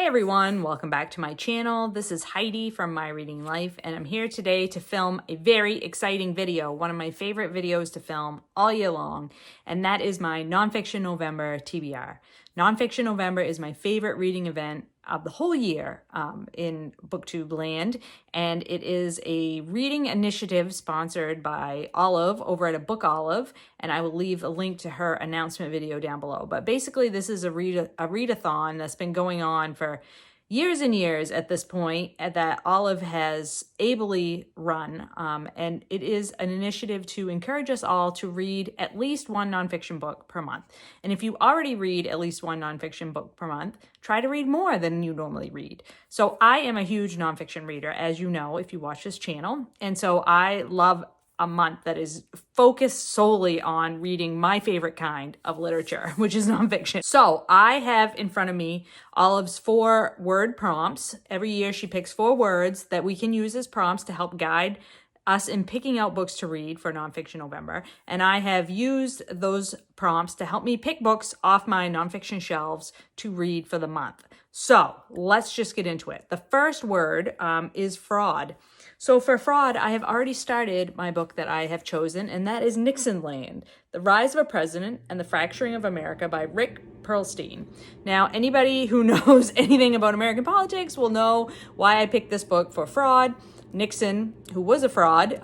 everyone, welcome back to my channel. This is Heidi from My Reading Life, and I'm here today to film a very exciting video, one of my favorite videos to film all year long, and that is my Nonfiction November TBR. Nonfiction November is my favorite reading event of the whole year in BookTube land, and it is a reading initiative sponsored by Olive over at a Book Olive, and I will leave a link to her announcement video down below. But basically, this is a readathon that's been going on for years and years at this point that Olive has ably run, and it is an initiative to encourage us all to read at least one nonfiction book per month. And if you already read at least one nonfiction book per month, try to read more than you normally read. So I am a huge nonfiction reader, as you know, if you watch this channel. And so I love a month that is focused solely on reading my favorite kind of literature, which is nonfiction. So I have in front of me Olive's 4-word prompts. Every year she picks 4 words that we can use as prompts to help guide us in picking out books to read for Nonfiction November. And I have used those prompts to help me pick books off my nonfiction shelves to read for the month. So let's just get into it. The first word is fraud. So for fraud, I have already started my book that I have chosen, and that is Nixonland, The Rise of a President and the Fracturing of America by Rick Pearlstein. Now, anybody who knows anything about American politics will know why I picked this book for fraud. Nixon, who was a fraud,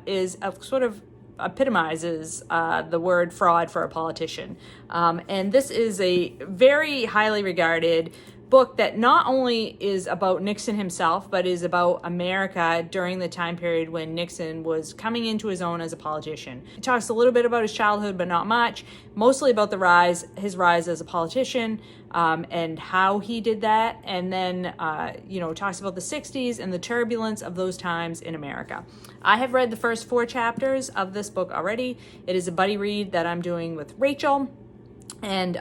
is a sort of epitomizes the word fraud for a politician. And this is a very highly regarded book that not only is about Nixon himself, but is about America during the time period when Nixon was coming into his own as a politician. It talks a little bit about his childhood, but not much. Mostly about his rise as a politician, and how he did that. And then, talks about the 60s and the turbulence of those times in America. I have read the first 4 chapters of this book already. It is a buddy read that I'm doing with Rachel. And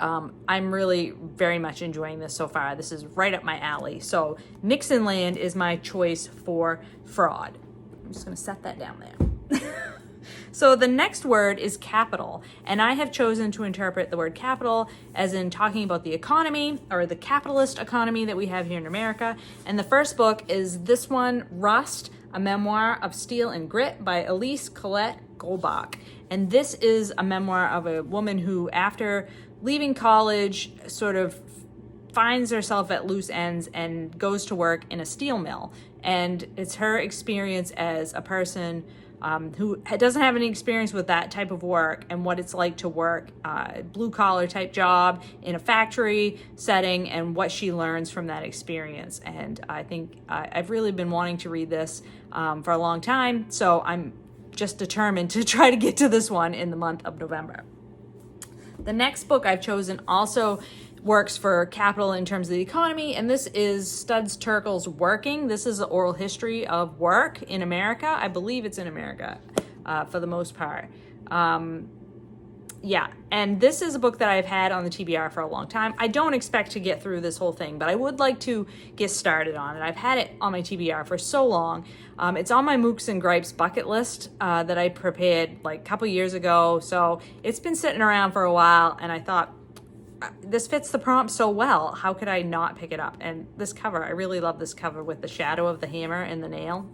I'm really very much enjoying this so far. This is right up my alley. So Nixonland is my choice for fraud. I'm just going to set that down there. So the next word is capital. And I have chosen to interpret the word capital as in talking about the economy or the capitalist economy that we have here in America. And the first book is this one, Rust, a memoir of steel and grit by Elise Goldbach. And this is a memoir of a woman who, after leaving college, sort of finds herself at loose ends and goes to work in a steel mill. And it's her experience as a person who doesn't have any experience with that type of work and what it's like to work a blue-collar type job in a factory setting and what she learns from that experience. And I think I've really been wanting to read this for a long time, so I'm just determined to try to get to this one in the month of November. The next book I've chosen also works for capital in terms of the economy, and this is Studs Terkel's Working. This is the oral history of work in America. I believe it's in America for the most part. And this is a book that I've had on the TBR for a long time. I don't expect to get through this whole thing, but I would like to get started on it. I've had it on my TBR for so long. It's on my Mooks and Gripes bucket list that I prepared like a couple years ago. So it's been sitting around for a while, and I thought, this fits the prompt so well. How could I not pick it up? And this cover, I really love this cover with the shadow of the hammer and the nail.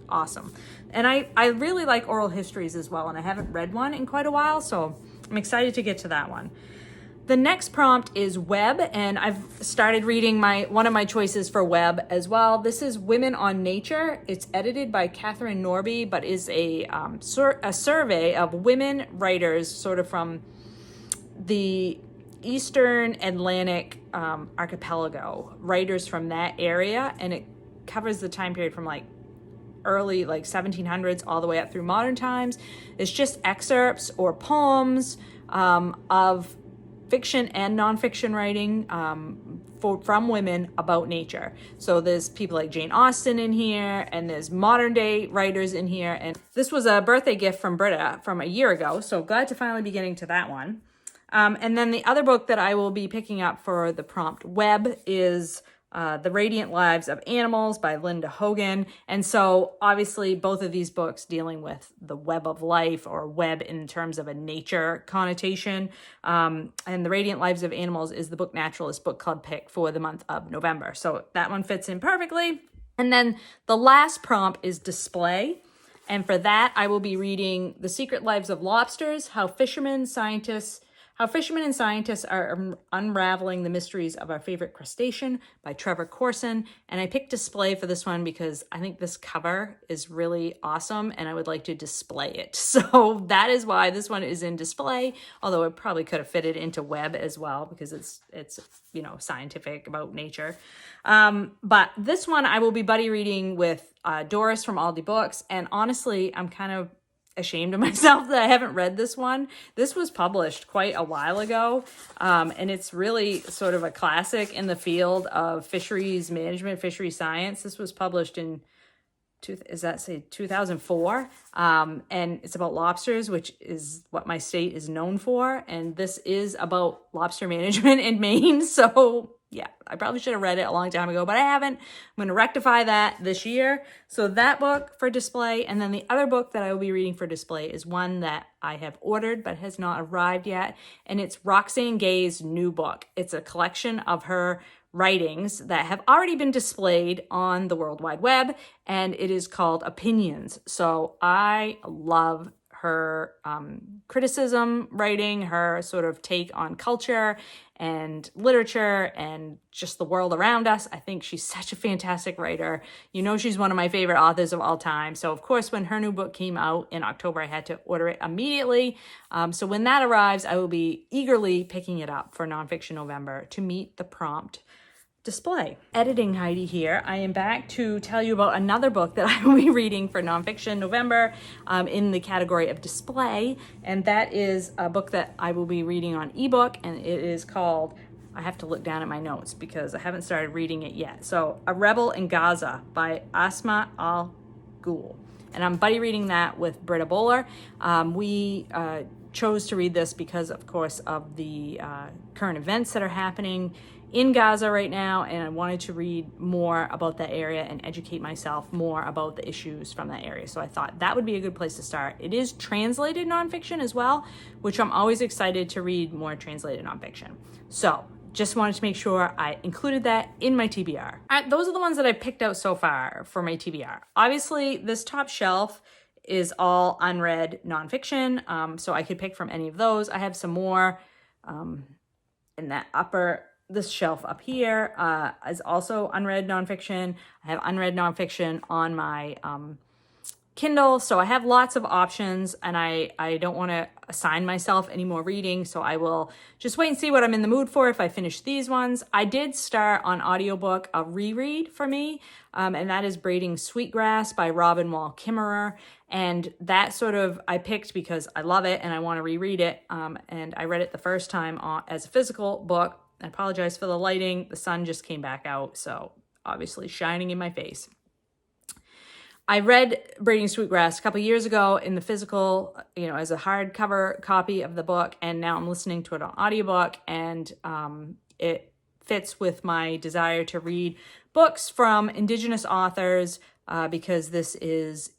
Awesome. And I really like oral histories as well, and I haven't read one in quite a while, so I'm excited to get to that one. The next prompt is web, and I've started reading one of my choices for web as well. This is Women on Nature. It's edited by Katharine Norbury, but is a survey of women writers sort of from the Eastern Atlantic archipelago, writers from that area, and it covers the time period from early 1700s all the way up through modern times. It's just excerpts or poems of fiction and nonfiction writing from women about nature. So there's people like Jane Austen in here, and there's modern day writers in here. And this was a birthday gift from Britta from a year ago, so glad to finally be getting to that one. And then the other book that I will be picking up for the prompt web is The Radiant Lives of Animals by Linda Hogan. And so obviously both of these books dealing with the web of life, or web in terms of a nature connotation. And The Radiant Lives of Animals is the Book Naturalist book club pick for the month of November. So that one fits in perfectly. And then the last prompt is display. And for that, I will be reading The Secret Lives of Lobsters, How fishermen and scientists are unraveling the mysteries of our favorite crustacean by Trevor, Carson. And I picked display for this one because I think this cover is really awesome and I would like to display it. So that is why this one is in display, although it probably could have fitted into web as well because it's scientific about nature. But this one I will be buddy reading with Doris from Aldi Books. And honestly, I'm kind of ashamed of myself that I haven't read this one. This was published quite a while ago, and it's really sort of a classic in the field of fisheries management, fishery science. This was published in 2004, and it's about lobsters, which is what my state is known for, and this is about lobster management in Maine. So yeah, I probably should have read it a long time ago, but I haven't. I'm going to rectify that this year. So that book for display. And then the other book that I will be reading for display is one that I have ordered but has not arrived yet. And it's Roxane Gay's new book. It's a collection of her writings that have already been displayed on the World Wide Web, and it is called Opinions. So I love her criticism writing, her sort of take on culture and literature and just the world around us. I think she's such a fantastic writer. You know, she's one of my favorite authors of all time. So of course, when her new book came out in October, I had to order it immediately. So when that arrives, I will be eagerly picking it up for Nonfiction November to meet the prompt display. Editing Heidi here. I am back to tell you about another book that I will be reading for Nonfiction November in the category of display, and that is a book that I will be reading on ebook, and it is called, I have to look down at my notes because I haven't started reading it yet. So, A Rebel in Gaza by Asmaa al-Ghoul. And I'm buddy reading that with Britta Bowler. We chose to read this because, of course, of the current events that are happening in Gaza right now, and I wanted to read more about that area and educate myself more about the issues from that area. So I thought that would be a good place to start. It is translated nonfiction as well, which I'm always excited to read more translated nonfiction. So just wanted to make sure I included that in my TBR. All right, those are the ones that I picked out so far for my TBR. Obviously, this top shelf is all unread nonfiction, so I could pick from any of those. I have some more in this shelf up here is also unread nonfiction. I have unread nonfiction on my Kindle, so I have lots of options, and I don't want to assign myself any more reading, so I will just wait and see what I'm in the mood for if I finish these ones. I did start on audiobook a reread for me, and that is Braiding Sweetgrass by Robin Wall Kimmerer, and that sort of I picked because I love it and I want to reread it, and I read it the first time as a physical book. I apologize for the lighting. The sun just came back out, so obviously shining in my face. I read Braiding Sweetgrass a couple years ago in the physical, as a hardcover copy of the book, and now I'm listening to it on audiobook, and it fits with my desire to read books from Indigenous authors because this is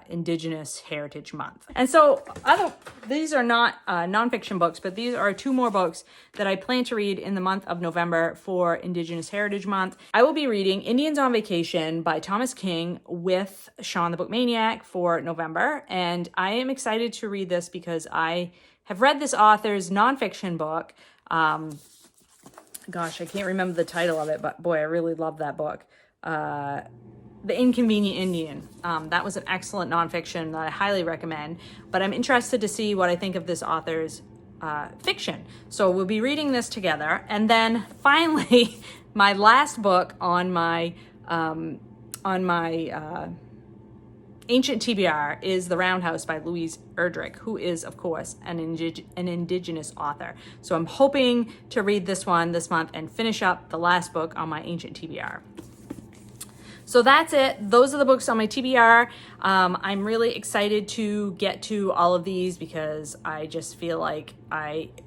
Indigenous Heritage Month. And so these are not nonfiction books, but these are two more books that I plan to read in the month of November for Indigenous Heritage Month. I will be reading Indians on Vacation by Thomas King with Sean the Book Maniac for November. And I am excited to read this because I have read this author's nonfiction book. Gosh, I can't remember the title of it, but boy, I really love that book. The Inconvenient Indian. That was an excellent nonfiction that I highly recommend, but I'm interested to see what I think of this author's fiction. So we'll be reading this together. And then finally, my last book on my ancient TBR is The Roundhouse by Louise Erdrich, who is, of course, an Indigenous author. So I'm hoping to read this one this month and finish up the last book on my ancient TBR. So that's it. Those are the books on my TBR. I'm really excited to get to all of these because I just feel like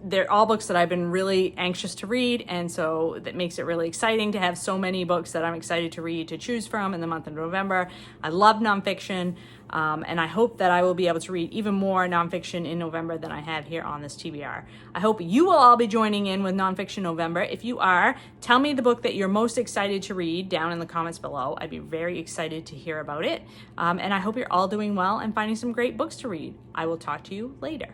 they're all books that I've been really anxious to read, and so that makes it really exciting to have so many books that I'm excited to read, to choose from in the month of November. I love nonfiction, and I hope that I will be able to read even more nonfiction in November than I have here on this TBR. I hope you will all be joining in with Nonfiction November. If you are, tell me the book that you're most excited to read down in the comments below. I'd be very excited to hear about it. And I hope you're all doing well and finding some great books to read. I will talk to you later.